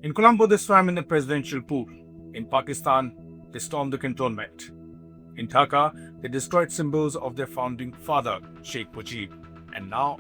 In Colombo, they swam in the presidential pool. In Pakistan, they stormed the cantonment. In Dhaka, they destroyed symbols of their founding father, Sheikh Mujib. And now,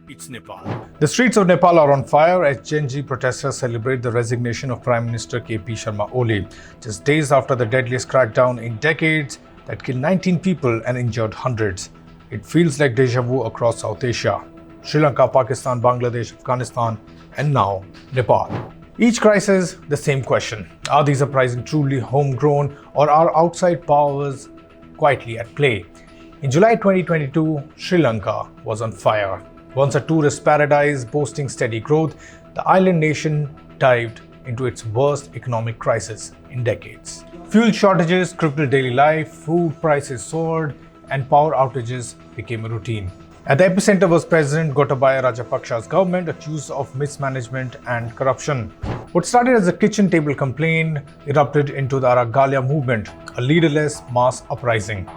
it's Nepal. The streets of Nepal are on fire as GenZ protesters celebrate the resignation of Prime Minister KP Sharma Oli, just days after the deadliest crackdown in decades that killed 19 people and injured hundreds. It feels like deja vu across South Asia. Sri Lanka, Pakistan, Bangladesh, Afghanistan, and now Nepal. Each crisis, the same question. Are these uprisings truly homegrown or are outside powers quietly at play? In July 2022, Sri Lanka was on fire. Once a tourist paradise boasting steady growth, the island nation dived into its worst economic crisis in decades. Fuel shortages crippled daily life, food prices soared, and power outages became a routine. At the epicenter was President Gotabaya Rajapaksa's government, accused of mismanagement and corruption. What started as a kitchen table complaint erupted into the Aragalia movement, a leaderless mass uprising.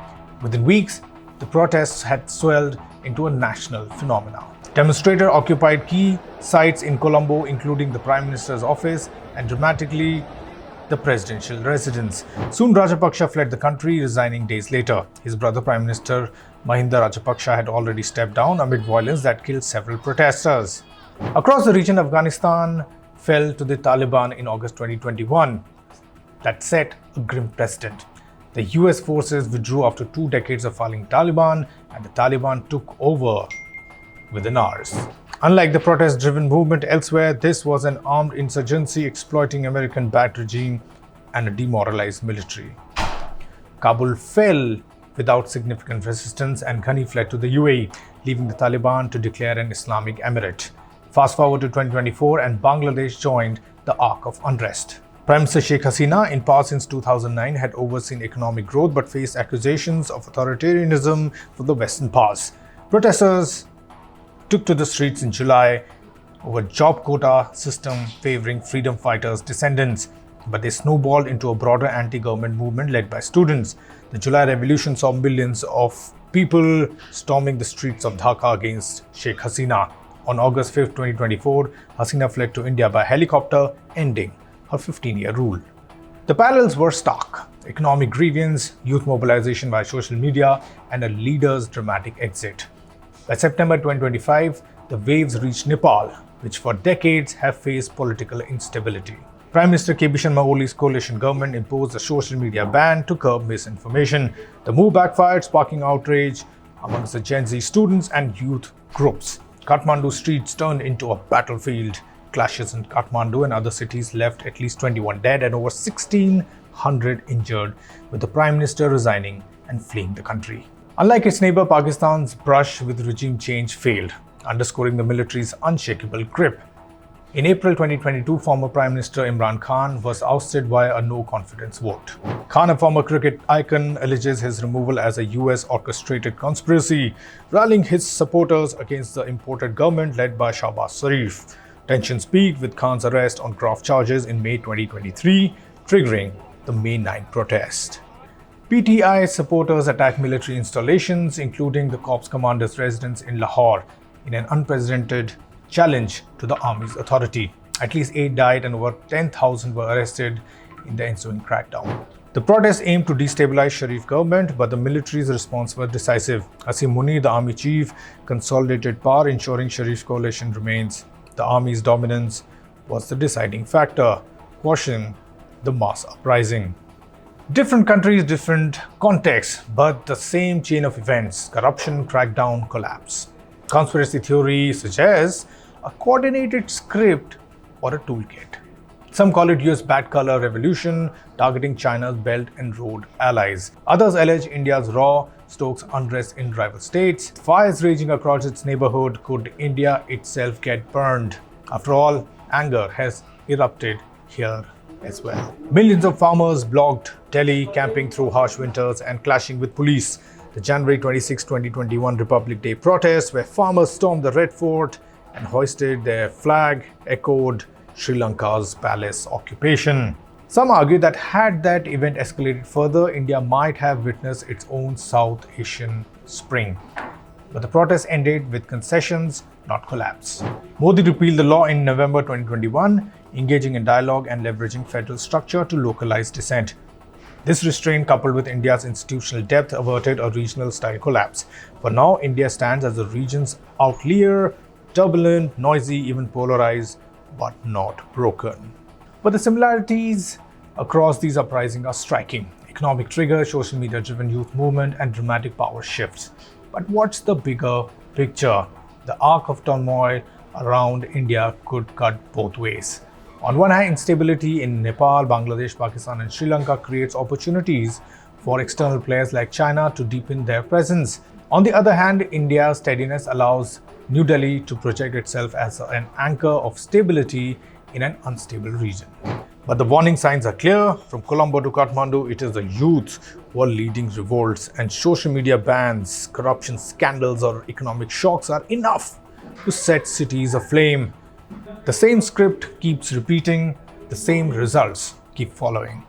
Within weeks, the protests had swelled into a national phenomenon. Demonstrators occupied key sites in Colombo, including the Prime Minister's office and dramatically the presidential residence. Soon Rajapaksa fled the country, resigning days later. His brother Prime Minister Mahinda Rajapaksa had already stepped down amid violence that killed several protesters. Across the region, Afghanistan fell to the Taliban in August 2021. That set a grim precedent. The US forces withdrew after 2 decades of fighting Taliban, and the Taliban took over within hours. Unlike the protest-driven movement elsewhere, this was an armed insurgency exploiting American-backed regime and a demoralized military. Kabul fell without significant resistance and Ghani fled to the UAE, leaving the Taliban to declare an Islamic emirate. Fast forward to 2024 and Bangladesh joined the arc of unrest. Prime Minister Sheikh Hasina, in power since 2009, had overseen economic growth but faced accusations of authoritarianism from the Western powers. Protesters took to the streets in July over job quota system favoring freedom fighters' descendants, but they snowballed into a broader anti-government movement led by students. The July revolution saw millions of people storming the streets of Dhaka against Sheikh Hasina. On August 5, 2024, Hasina fled to India by helicopter, ending her 15-year rule. The parallels were stark: economic grievance, youth mobilization by social media, and a leader's dramatic exit. By September 2025, the waves reached Nepal, which for decades have faced political instability. Prime Minister KP Sharma Oli's coalition government imposed a social media ban to curb misinformation. The move backfired, sparking outrage amongst the GenZ students and youth groups. Kathmandu streets turned into a battlefield. Clashes in Kathmandu and other cities left at least 21 dead and over 1,600 injured, with the Prime Minister resigning and fleeing the country. Unlike its neighbor, Pakistan's brush with regime change failed, underscoring the military's unshakable grip. In April 2022, former Prime Minister Imran Khan was ousted via a no-confidence vote. Khan, a former cricket icon, alleges his removal as a US orchestrated conspiracy, rallying his supporters against the imported government led by Shahbaz Sharif. Tensions peaked with Khan's arrest on graft charges in May 2023, triggering the May 9 protest. PTI supporters attacked military installations, including the corps commander's residence in Lahore, in an unprecedented challenge to the army's authority. At least 8 died and over 10,000 were arrested in the ensuing crackdown. The protests aimed to destabilize Sharif government, but the military's response was decisive. Asim Munir, the army chief, consolidated power, ensuring Sharif's coalition remains. The army's dominance was the deciding factor, quashing the mass uprising. Different countries, different contexts, but the same chain of events: corruption, crackdown, collapse. Conspiracy theory suggests a coordinated script or a toolkit. Some call it US Bad Color Revolution, targeting China's Belt and Road allies. Others allege India's raw stokes unrest in rival states. Fires raging across its neighborhood. Could India itself get burned? After all, anger has erupted here as well. Millions of farmers blocked Delhi, camping through harsh winters and clashing with police. The January 26, 2021 Republic Day protests, where farmers stormed the Red Fort and hoisted their flag, echoed Sri Lanka's palace occupation. Some argue that had that event escalated further, India might have witnessed its own South Asian spring. But the protests ended with concessions, not collapse. Modi repealed the law in November 2021, engaging in dialogue and leveraging federal structure to localize dissent. This restraint, coupled with India's institutional depth, averted a regional-style collapse. For now, India stands as the region's outlier, turbulent, noisy, even polarized, but not broken. But the similarities across these uprisings are striking. Economic triggers, social media-driven youth movement, and dramatic power shifts. But what's the bigger picture? The arc of turmoil around India could cut both ways. On one hand, instability in Nepal, Bangladesh, Pakistan, and Sri Lanka creates opportunities for external players like China to deepen their presence. On the other hand, India's steadiness allows New Delhi to project itself as an anchor of stability in an unstable region. But the warning signs are clear. From Colombo to Kathmandu, it is the youth who are leading revolts, and social media bans, corruption scandals, or economic shocks are enough to set cities aflame. The same script keeps repeating, the same results keep following.